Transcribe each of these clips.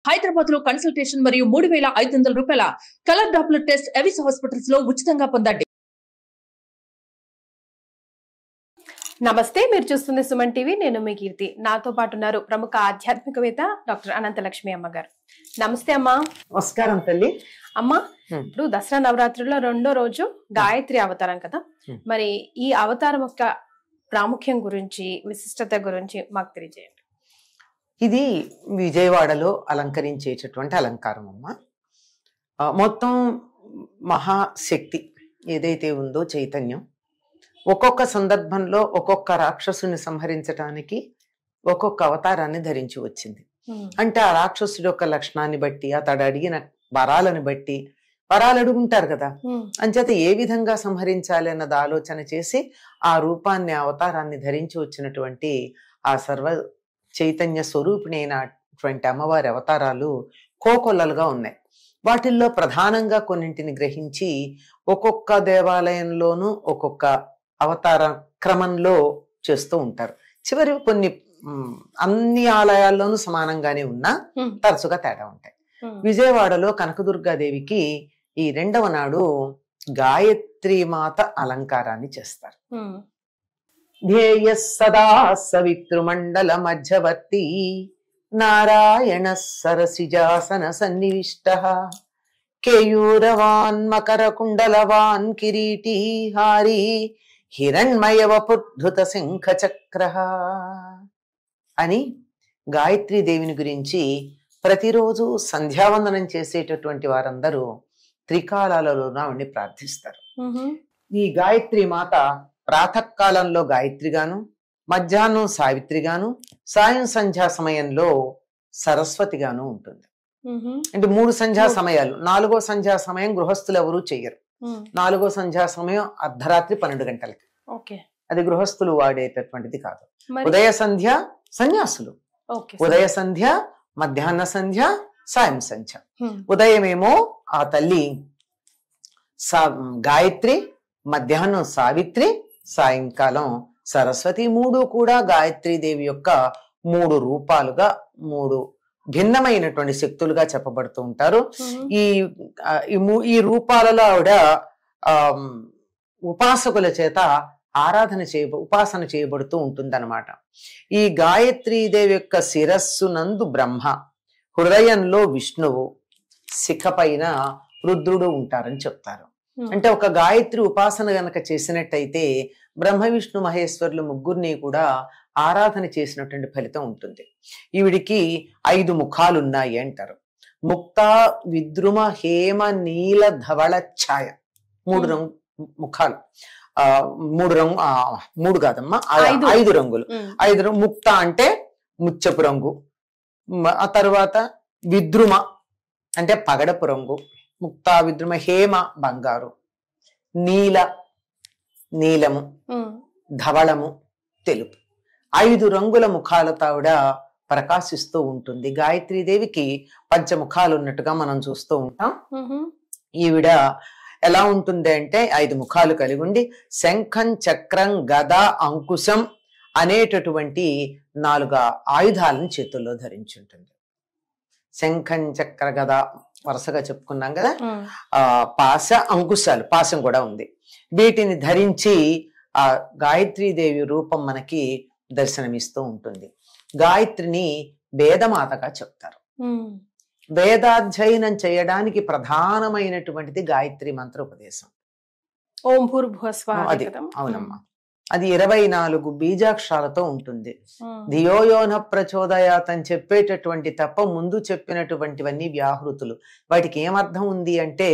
హైదరాబాద్ లో కన్సల్టేషన్ మరియు 3,500 రూపాయల colour Doppler test Avis hospitals లో ఉచితంగా పొందండి. నమస్తే, మీరు చూస్తుంది సుమన్ టీవీ. నేను మీ కీర్తి. నాతో పాటు ఉన్నారు ప్రముఖ ఆధ్యాత్మికవేత్త డాక్టర్ అనంతలక్ష్మి అమ్మగారు. నమస్తే అమ్మా. నమస్కారం తల్లి. అమ్మా, ఇప్పుడు దసరా నవరాత్రుల్లో 2వ రోజు గాయత్రి అవతారం కదా, మరి ఈ అవతారం యొక్క ప్రాముఖ్యం గురించి, విశిష్టత గురించి మాకు తెలియజేయండి. ఇది విజయవాడలో అలంకరించేటటువంటి అలంకారం అమ్మ. మొత్తం మహాశక్తి ఏదైతే ఉందో చైతన్యం ఒక్కొక్క సందర్భంలో ఒక్కొక్క రాక్షసుని సంహరించటానికి ఒక్కొక్క అవతారాన్ని ధరించి వచ్చింది. అంటే ఆ రాక్షసుడి యొక్క లక్షణాన్ని బట్టి, అతడు అడిగిన వరాలను బట్టి, వరాలు అడుగుంటారు కదా, అంచేత ఏ విధంగా సంహరించాలి అన్నది ఆలోచన చేసి ఆ రూపాన్ని, అవతారాన్ని ధరించి వచ్చినటువంటి ఆ సర్వ చైతన్య స్వరూపిణి అయినటువంటి అమ్మవారి అవతారాలు కోకొల్లలుగా ఉన్నాయి. వాటిల్లో ప్రధానంగా కొన్నింటిని గ్రహించి ఒక్కొక్క దేవాలయంలోనూ ఒక్కొక్క అవతార క్రమంలో చేస్తూ ఉంటారు. చివరి కొన్ని అన్ని ఆలయాల్లోనూ సమానంగానే ఉన్నా తరచుగా తేడా ఉంటాయి. విజయవాడలో కనకదుర్గాదేవికి ఈ 2వ నాడు గాయత్రీ మాత అలంకారాన్ని చేస్తారు. ధ్యేయ సదా సవితృమండల మధ్యవర్తి నారాయణ సరసిజాసన సన్నివిష్టః కేయూరవాన్ మకర కుండలవాన్ కిరీటీ హారీ హిరణ్మయ వపుద్ధృత శంఖ చక్రః అని గాయత్రీ దేవిని గురించి ప్రతిరోజు సంధ్యావందనం చేసేటటువంటి వారందరూ త్రికాలాలలోన ఆవిడ్ని ప్రార్థిస్తారు. ఈ గాయత్రి మాత ప్రాతకాలంలో గాయత్రిగాను, మధ్యాహ్నం సావిత్రిగాను, సాయం సంధ్యా సమయంలో సరస్వతిగాను ఉంటుంది. అంటే 3 సంధ్యా సమయాలు. 4వ సంధ్యా సమయం గృహస్థులు ఎవరూ చెయ్యరు. 4వ సంధ్యా సమయం అర్ధరాత్రి 12 గంటలకి. అది గృహస్థులు వాడేటటువంటిది కాదు. ఉదయ సంధ్య సన్యాసులు, ఉదయ సంధ్య, మధ్యాహ్న సంధ్య, సాయం సంధ్య. ఉదయమేమో ఆ తల్లి గాయత్రి, మధ్యాహ్నం సావిత్రి, సాయంకాలం సరస్వతి. 3 కూడా గాయత్రీ దేవి యొక్క 3 రూపాలుగా, 3 భిన్నమైనటువంటి శక్తులుగా చెప్పబడుతూ ఉంటారు. ఈ రూపాలలో ఆవిడ ఉపాసకుల చేత ఉపాసన చేయబడుతూ ఉంటుందన్నమాట. ఈ గాయత్రీదేవి యొక్క శిరస్సు నందు బ్రహ్మ, హృదయంలో విష్ణువు, శిఖ పైన రుద్రుడు ఉంటారని చెప్తారు. అంటే ఒక గాయత్రి ఉపాసన గనక చేసినట్టయితే బ్రహ్మ విష్ణు మహేశ్వరులు ముగ్గురిని కూడా ఆరాధన చేసినటువంటి ఫలితం ఉంటుంది. ఈవిడికి 5 ముఖాలున్నాయి అంటారు. ముక్త, విద్రుమ, హేమ, నీల, ధవళ, ఛాయ. 3 ముఖాలు. 3 కాదమ్మా, 5 రంగులు. 5 రంగు. ముక్త అంటే ముచ్చపు రంగు. ఆ తర్వాత విద్రుమ అంటే పగడపు రంగు. ముక్త, విద్రుమ. హేమ బంగారు. నీలము, ధవళము తెలుపు. 5 రంగుల ముఖాలతో ఆవిడ ప్రకాశిస్తూ ఉంటుంది. గాయత్రీదేవికి 5 ముఖాలు ఉన్నట్టుగా మనం చూస్తూ ఉంటాం. ఈవిడ ఎలా ఉంటుంది అంటే 5 ముఖాలు కలిగి ఉండి శంఖం, చక్రం, గద, అంకుశం అనేటటువంటి 4 ఆయుధాలను చేతుల్లో ధరించి ఉంటుంది. శంఖం, చక్ర, గద వరుసగా చెప్పుకున్నాం కదా. పాశ, అంకుశాలు, పాశం కూడా ఉంది. వీటిని ధరించి ఆ గాయత్రీదేవి రూపం మనకి దర్శనమిస్తూ ఉంటుంది. గాయత్రిని వేదమాతగా చెప్తారు. వేదాధ్యయనం చేయడానికి ప్రధానమైనటువంటిది గాయత్రి మంత్ర ఉపదేశం. ఓం భూర్భువః స్వః. అది అవునమ్మా. అది 24 బీజాక్షరాలతో ఉంటుంది. ధియోయోన ప్రచోదయాత్ అని చెప్పేటటువంటి తప్ప ముందు చెప్పినటువంటివన్నీ వ్యాహృతులు. వాటికి ఏమర్థం ఉంది అంటే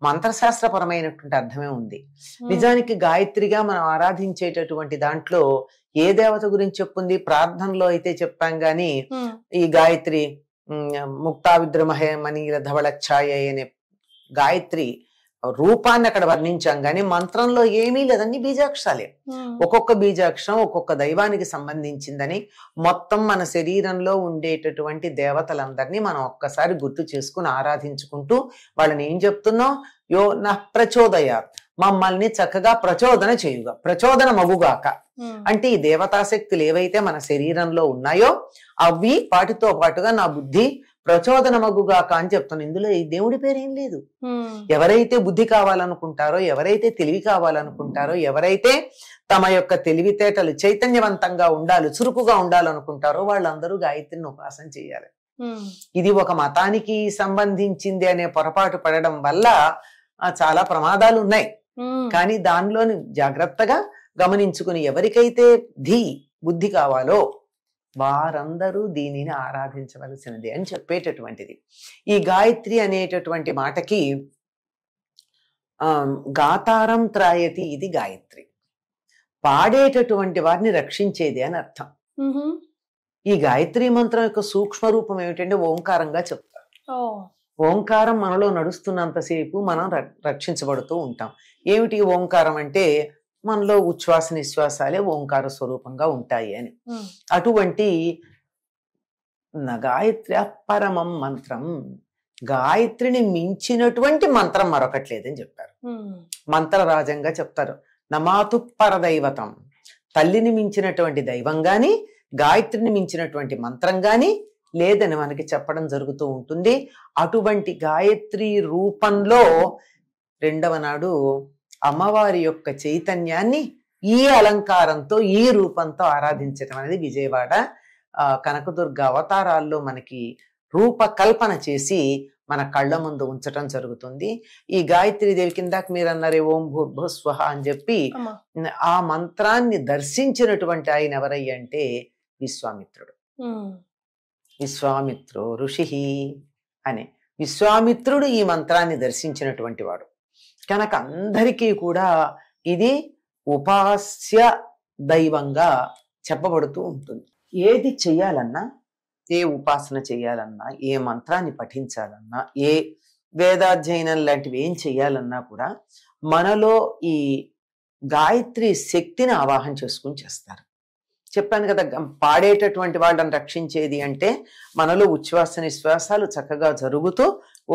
మంత్రశాస్త్రపరమైనటువంటి అర్థమే ఉంది. నిజానికి గాయత్రిగా మనం ఆరాధించేటటువంటి దాంట్లో ఏ దేవత గురించి చెప్పుంది? ప్రార్థనలో అయితే చెప్పాం గాని ఈ గాయత్రి ముక్తా విద్రమహేమని ధవళ ఛాయ అనే గాయత్రి రూపాన్ని అక్కడ వర్ణించాం గాని మంత్రంలో ఏమీ లేదని బీజాక్షరాలే. ఒక్కొక్క బీజాక్షరం ఒక్కొక్క దైవానికి సంబంధించిందని మొత్తం మన శరీరంలో ఉండేటటువంటి దేవతలందరినీ మనం ఒక్కసారి గుర్తు చేసుకుని ఆరాధించుకుంటూ వాళ్ళని ఏం చెప్తున్నాం? యో నా ప్రచోదయాత్, మమ్మల్ని చక్కగా ప్రచోదన చేయుగా, ప్రచోదన మగుగాక. అంటే ఈ దేవతాశక్తులు ఏవైతే మన శరీరంలో ఉన్నాయో అవి వాటితో పాటుగా నా బుద్ధి ప్రచోదనమగుగాక అని చెప్తాను. ఇందులో ఈ దేవుడి పేరేం లేదు. ఎవరైతే బుద్ధి కావాలనుకుంటారో, ఎవరైతే తెలివి కావాలనుకుంటారో, ఎవరైతే తమ యొక్క తెలివితేటలు చైతన్యవంతంగా ఉండాలి, చురుకుగా ఉండాలనుకుంటారో వాళ్ళందరూ గాయత్రిని ఉపాసన చేయాలి. ఇది ఒక మతానికి సంబంధించింది అనే పొరపాటు పడడం వల్ల చాలా ప్రమాదాలు ఉన్నాయి. కానీ దానిలోని జాగ్రత్తగా గమనించుకుని ఎవరికైతే బుద్ధి కావాలో వారందరూ దీనిని ఆరాధించవలసినది అని చెప్పేటటువంటిది. ఈ గాయత్రి అనేటటువంటి మాటకి గాతారం త్రాయతి, ఇది గాయత్రి, పాడేటటువంటి వారిని రక్షించేది అని అర్థం. ఈ గాయత్రి మంత్రం యొక్క సూక్ష్మ రూపం ఏమిటంటే ఓంకారంగా చెప్తారు. ఓంకారం మనలో నడుస్తున్నంతసేపు మనం రక్షించబడుతూ ఉంటాం. ఏమిటి ఓంకారం అంటే మనలో ఉచ్ఛ్వాస నిశ్వాసాలే ఓంకార స్వరూపంగా ఉంటాయి అని. అటువంటి గాయత్రి పరమం మంత్రం, గాయత్రిని మించినటువంటి మంత్రం మరొకటి లేదని చెప్పారు. మంత్రరాజంగా చెప్తారు. నమాతు పరదైవతం, తల్లిని మించినటువంటి దైవం గాని గాయత్రిని మించినటువంటి మంత్రం గాని లేదని మనకి చెప్పడం జరుగుతూ ఉంటుంది. అటువంటి గాయత్రి రూపంలో రెండవ నాడు అమ్మవారి యొక్క చైతన్యాన్ని ఈ అలంకారంతో, ఈ రూపంతో ఆరాధించడం అనేది విజయవాడ కనకదుర్గ అవతారాల్లో మనకి రూపకల్పన చేసి మన కళ్ళ ముందు ఉంచటం జరుగుతుంది. ఈ గాయత్రి దేవి కిందాక మీరు అన్నారే ఓం భూర్భువః అని చెప్పి ఆ మంత్రాన్ని దర్శించినటువంటి ఆయన ఎవరయ్య అంటే విశ్వామిత్రుడు. విశ్వామిత్రో ఋషి అనే విశ్వామిత్రుడు ఈ మంత్రాన్ని దర్శించినటువంటి వాడు కనుక అందరికీ కూడా ఇది ఉపాస్య దైవంగా చెప్పబడుతూ ఉంటుంది. ఏది చెయ్యాలన్నా, ఏ ఉపాసన చేయాలన్నా, ఏ మంత్రాన్ని పఠించాలన్నా, ఏ వేదాధ్యయనం లాంటివి ఏం చెయ్యాలన్నా కూడా మనలో ఈ గాయత్రి శక్తిని ఆవాహన చేసుకుని చేస్తారు. చెప్పాను కదా, పాడేటటువంటి వాళ్ళని రక్షించేది అంటే మనలో ఉచ్ఛ్వాస నిశ్వాసాలు చక్కగా జరుగుతూ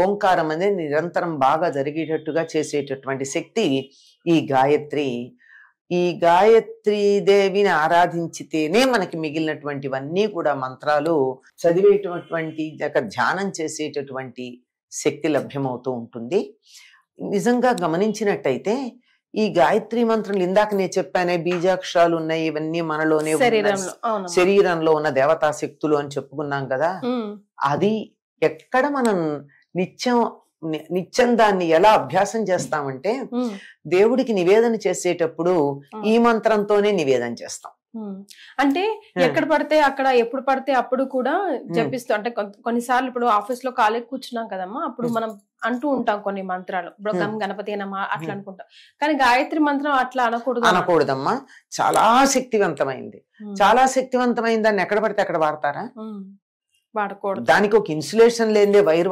ఓంకారం అనేది నిరంతరం బాగా జరిగేటట్టుగా చేసేటటువంటి శక్తి ఈ గాయత్రి. ఈ గాయత్రీ దేవిని ఆరాధించితేనే మనకి మిగిలినటువంటివన్నీ కూడా మంత్రాలు చదివేటటువంటి ధ్యానం చేసేటటువంటి శక్తి లభ్యమవుతూ ఉంటుంది. నిజంగా గమనించినట్టయితే ఈ గాయత్రి మంత్రం ఇందాక నేను చెప్పానే బీజాక్షరాలు ఉన్నాయి, ఇవన్నీ మనలోనే శరీరంలో ఉన్న దేవతా శక్తులు అని చెప్పుకున్నాం కదా. అది ఎక్కడ మనం నిత్యం దాన్ని ఎలా అభ్యాసం చేస్తామంటే దేవుడికి నివేదన చేసేటప్పుడు ఈ మంత్రంతోనే నివేదన చేస్తాం. అంటే ఎక్కడ పడితే అక్కడ, ఎప్పుడు పడితే అప్పుడు కూడా జపిస్తూ, అంటే కొన్నిసార్లు ఇప్పుడు ఆఫీస్ లో ఖాళీ కూర్చున్నాం కదమ్మా, అప్పుడు మనం అంటూ ఉంటాం కొన్ని మంత్రాలు, గణపతి నమః అట్లా అనుకుంటాం. కానీ గాయత్రి మంత్రం అట్లా అనకూడదమ్మా. చాలా శక్తివంతమైంది, చాలా శక్తివంతమైంది. దాన్ని ఎక్కడ పడితే అక్కడ వాడతారా? వాడకూడదు. దానికి ఒక ఇన్సులేషన్ లేదే వైర్,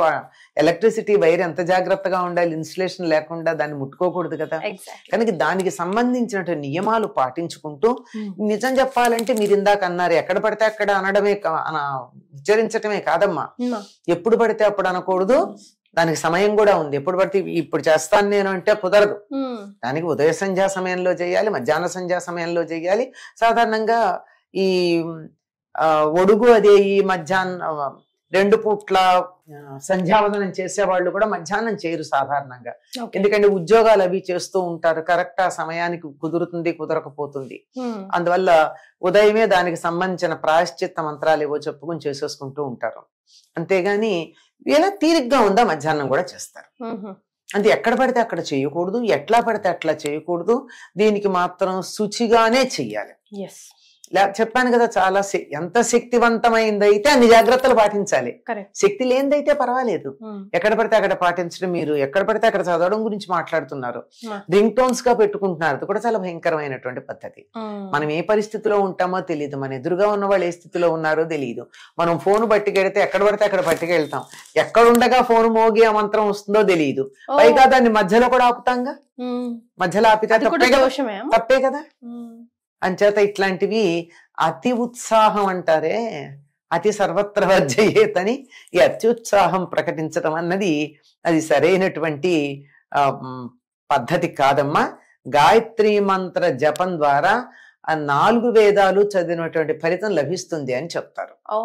ఎలక్ట్రిసిటీ వైర్ ఎంత జాగ్రత్తగా ఉండాలి, ఇన్సులేషన్ లేకుండా దాన్ని ముట్టుకోకూడదు కదా. కనుక దానికి సంబంధించిన నియమాలు పాటించుకుంటూ, నిజం చెప్పాలంటే మీరు ఇందాక అన్నారు ఎక్కడ పడితే అక్కడ అనడమే, ఉచ్చరించటమే కాదమ్మా, ఎప్పుడు పడితే అప్పుడు అనకూడదు. దానికి సమయం కూడా ఉంది. ఎప్పుడు పడితే ఇప్పుడు చేస్తాను నేను అంటే కుదరదు. దానికి ఉదయ సంధ్యా సమయంలో చేయాలి, మధ్యాహ్న సంధ్యా సమయంలో చేయాలి. సాధారణంగా ఈ ఒడుగు అదే ఈ మధ్యాహ్నం 2 పూట్ల సంధ్యావందనం చేసేవాళ్ళు కూడా మధ్యాహ్నం చేయరు సాధారణంగా. ఎందుకంటే ఉద్యోగాలు అవి చేస్తూ ఉంటారు, కరెక్ట్ ఆ సమయానికి కుదురుతుంది, కుదరకపోతుంది. అందువల్ల ఉదయమే దానికి సంబంధించిన ప్రాయశ్చిత్త మంత్రాలు ఏవో చెప్పుకుని చేసేసుకుంటూ ఉంటారు. అంతేగాని ఇలా తీరిగ్గా ఉందా మధ్యాహ్నం కూడా చేస్తారు. అంటే ఎక్కడ పడితే అక్కడ చేయకూడదు, ఎట్లా పడితే అట్లా చేయకూడదు. దీనికి మాత్రం శుచిగానే చెయ్యాలి. చెప్పాను కదా, చాలా ఎంత శక్తివంతమైందైతే అన్ని జాగ్రత్తలు పాటించాలి. శక్తి లేనిదైతే పర్వాలేదు, ఎక్కడ పడితే అక్కడ పాటించడం. మీరు ఎక్కడ పడితే అక్కడ చదవడం గురించి మాట్లాడుతున్నారు, రింగ్ టోన్స్ గా పెట్టుకుంటున్నారు, అది కూడా చాలా భయంకరమైనటువంటి పద్ధతి. మనం ఏ పరిస్థితిలో ఉంటామో తెలియదు, మన ఎదురుగా ఉన్న వాళ్ళు ఏ స్థితిలో ఉన్నారో తెలియదు. మనం ఫోన్ పట్టుకెడితే ఎక్కడ పడితే అక్కడ పట్టుకెళ్తాం, ఎక్కడుండగా ఫోన్ మోగి ఆ మంత్రం వస్తుందో తెలియదు. పైగా దాన్ని మధ్యలో కూడా ఆపుతాంగా, మధ్యలో ఆపితే తప్పే కదా. అంచేత ఇట్లాంటివి అతి ఉత్సాహం అంటారే, అతి సర్వత్ర వర్జయేతని ఈ అత్యుత్సాహం ప్రకటించడం అన్నది అది సరైనటువంటి పద్ధతి కాదమ్మా. గాయత్రి మంత్ర జపం ద్వారా ఆ 4 వేదాలు చదివినటువంటి ఫలితం లభిస్తుంది అని చెప్తారు. ఓ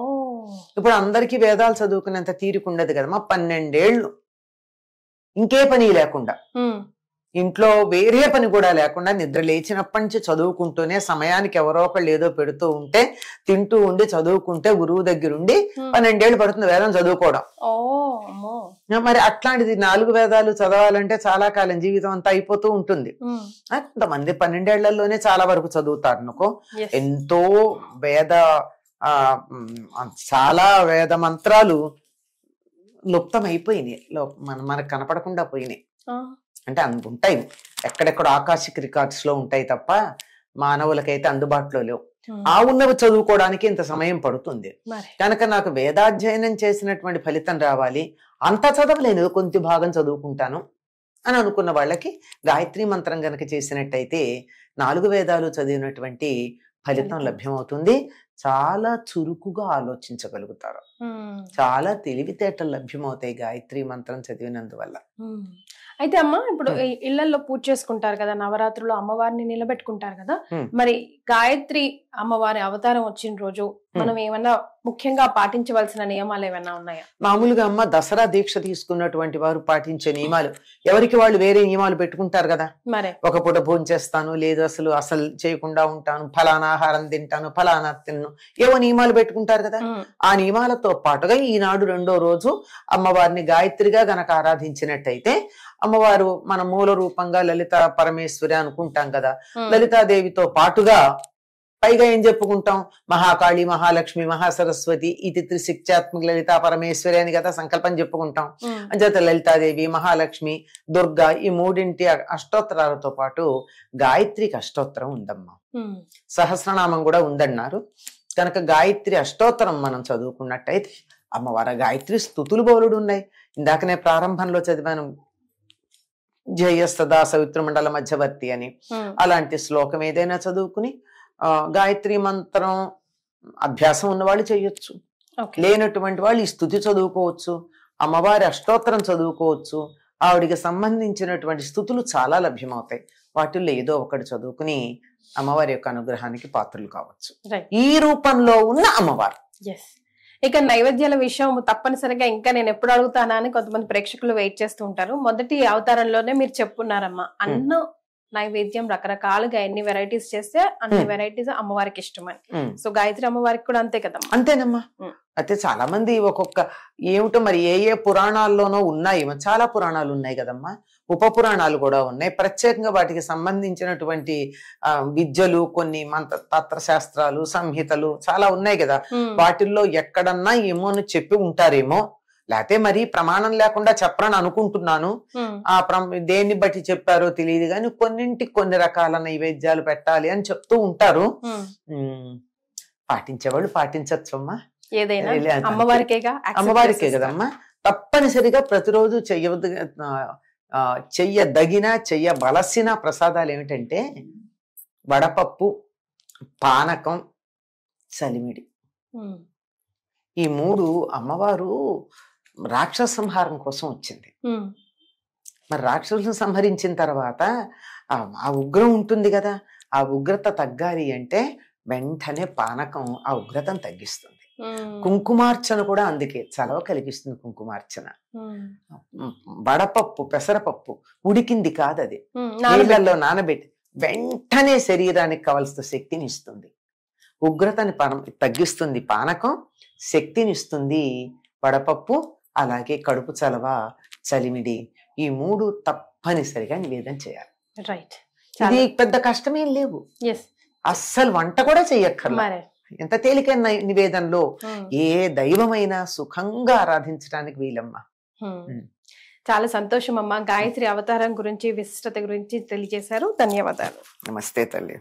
ఇప్పుడు అందరికీ వేదాలు చదువుకునేంత తీరిక ఉండదు కదమ్మా. 12 ఏళ్ళు ఇంకే పని లేకుండా, ఇంట్లో వేరే పని కూడా లేకుండా, నిద్ర లేచినప్పటి నుంచి చదువుకుంటూనే, సమయానికి ఎవరో ఒకళ్ళు ఏదో పెడుతూ ఉంటే తింటూ ఉండి చదువుకుంటే, గురువు దగ్గరుండి 12 ఏళ్ళు పడుతుంది వేదం చదువుకోవడం. మరి అట్లాంటిది 4 వేదాలు చదవాలంటే చాలా కాలం, జీవితం అంతా అయిపోతూ ఉంటుంది. కొంతమంది 12 ఏళ్లలోనే చాలా వరకు చదువుతారు అనుకో. ఎంతో వేద చాలా వేద మంత్రాలు లుప్తమైపోయినాయి, మనకు కనపడకుండా పోయినాయి. అంటే ఉంటాయి ఎక్కడెక్కడ ఆకాశిక్ రికార్డ్స్ లో ఉంటాయి తప్ప మానవులకైతే అందుబాటులో లేవు. ఆ ఉన్నవి చదువుకోవడానికి ఇంత సమయం పడుతుంది. కనుక నాకు వేదాధ్యయనం చేసినటువంటి ఫలితం రావాలి, అంతా చదవలేను, కొంత భాగం చదువుకుంటాను అని అనుకున్న వాళ్ళకి గాయత్రి మంత్రం గనక చేసినట్టయితే 4 వేదాలు చదివినటువంటి ఫలితం లభ్యమవుతుంది. చాలా చురుకుగా ఆలోచించగలుగుతారు, చాలా తెలివితేటలు లభ్యమవుతాయి గాయత్రి మంత్రం చదివినందువల్ల. అయితే అమ్మ, ఇప్పుడు ఇళ్లలో పూజ చేసుకుంటారు కదా, నవరాత్రులు అమ్మవారిని నిలబెట్టుకుంటారు కదా, మరి గాయత్రి అమ్మవారి అవతారం వచ్చిన రోజు మనం ఏమన్నా ముఖ్యంగా పాటించవలసిన నియమాలు ఏమైనా ఉన్నాయా? మామూలుగా అమ్మ దసరా దీక్ష తీసుకున్నటువంటి వారు పాటించే నియమాలు, ఎవరికి వాళ్ళు వేరే నియమాలు పెట్టుకుంటారు కదా. మరి ఒక పూట భోజనం చేస్తాను, లేదు అసలు చేయకుండా ఉంటాను, ఫలానా ఆహారం తింటాను, ఫలానా తిన్ను, ఏవో నియమాలు పెట్టుకుంటారు కదా. ఆ నియమాలతో పాటుగా ఈనాడు 2వ రోజు అమ్మవారిని గాయత్రిగా గనక ఆరాధించినట్టయితే, అమ్మవారు మన మూల రూపంగా లలిత పరమేశ్వరి అనుకుంటాం కదా, లలితాదేవితో పాటుగా పైగా ఏం చెప్పుకుంటాం, మహాకాళి, మహాలక్ష్మి, మహాసరస్వతి, ఇది త్రిశిక్షాత్మక లలితా పరమేశ్వరి అని కదా సంకల్పం చెప్పుకుంటాం. అంచేత లలితాదేవి, మహాలక్ష్మి, దుర్గా, ఈ 3 అష్టోత్తరాలతో పాటు గాయత్రికి అష్టోత్తరం ఉందమ్మా, సహస్రనామం కూడా ఉందన్నారు. కనుక గాయత్రి అష్టోత్తరం మనం చదువుకున్నట్టయితే అమ్మవారి గాయత్రి స్తుతులు బోలుడు ఉన్నాయి. ఇందాకనే ప్రారంభంలో చదివాను, జయస్తదా సవిత్రమండల మధ్యవర్తి అని. అలాంటి శ్లోకం ఏదైనా చదువుకుని గాయత్రి మంత్రం అభ్యాసం ఉన్నవాళ్ళు చేయొచ్చు, లేనటువంటి వాళ్ళు ఈ స్తుతి చదువుకోవచ్చు, అమ్మవారి అష్టోత్తరం చదువుకోవచ్చు. ఆవిడికి సంబంధించినటువంటి స్తుతులు చాలా లభ్యమవుతాయి, వాటిల్లో ఏదో ఒకటి చదువుకుని అమ్మవారి యొక్క అనుగ్రహానికి పాత్రలు కావచ్చు. ఈ రూపంలో ఉన్న అమ్మవారు. ఇక నైవేద్యాల విషయం తప్పనిసరిగా ఇంకా నేను ఎప్పుడు అడుగుతానా అని కొంతమంది ప్రేక్షకులు వెయిట్ చేస్తూ ఉంటారు. మొదటి అవతారంలోనే మీరు చెప్పున్నారమ్మా, అన్నం నైవేద్యం రకరకాలుగా ఎన్ని వెరైటీస్ చేస్తే అన్ని వెరైటీస్ అమ్మవారికి ఇష్టమని. సో గాయత్రి అమ్మవారికి కూడా అంతే కదా? అంతేనమ్మా. అయితే చాలా మంది ఒక్కొక్క ఏమిటో మరి ఏ పురాణాల్లోనో ఉన్నాయి, చాలా పురాణాలు ఉన్నాయి కదమ్మా, ఉప పురాణాలు కూడా ఉన్నాయి. ప్రత్యేకంగా వాటికి సంబంధించినటువంటి విద్యలు, కొన్ని తంత్రశాస్త్రాలు, సంహితలు చాలా ఉన్నాయి కదా. వాటిల్లో ఎక్కడన్నా ఏమో అని చెప్పి ఉంటారేమో, లేకపోతే మరి ప్రమాణం లేకుండా చెప్పరని అనుకుంటున్నాను. దేన్ని బట్టి చెప్పారో తెలియదు కానీ కొన్నింటికి కొన్ని రకాల నైవేద్యాలు పెట్టాలి అని చెప్తూ ఉంటారు. పాటించేవాళ్ళు పాటించచ్చమ్మా, ఏదైనా అమ్మవారికే కదమ్మా. తప్పనిసరిగా ప్రతిరోజు చెయ్యదగిన చెయ్యవలసిన ప్రసాదాలు ఏమిటంటే వడపప్పు, పానకం, చలిమిడి. ఈ 3 అమ్మవారు రాక్షస సంహారం కోసం వచ్చింది. మరి రాక్షసులను సంహరించిన తర్వాత ఆ ఉగ్రం ఉంటుంది కదా, ఆ ఉగ్రత తగ్గాలి అంటే వెంటనే పానకం ఆ ఉగ్రతను తగ్గిస్తుంది. కుంకుమార్చన కూడా అందుకే చలవ కలిగిస్తుంది. కుంకుమార్చన వడపప్పు, పెసరపప్పు ఉడికింది కాదు, అది నీళ్ళల్లో నానబెట్టి వెంటనే శరీరానికి కావలసిన శక్తిని ఇస్తుంది. ఉగ్రతని తగ్గిస్తుంది పానకం, శక్తిని ఇస్తుంది వడపప్పు, అలాగే కడుపు చలవ, చలిమిడి. ఈ 3 తప్పనిసరిగా నివేదన చేయాలి. ఇది పెద్ద కష్టమేం లేవు, అస్సలు వంట కూడా చెయ్యక్కర్లా. ఎంత తేలికైన నివేదనలో ఏ దైవమైనా సుఖంగా ఆరాధించడానికి వీలమ్మా. చాలా సంతోషం అమ్మా. గాయత్రి అవతారం గురించి, విశిష్టత గురించి తెలియజేశారు. ధన్యవాదాలు. నమస్తే తల్లి.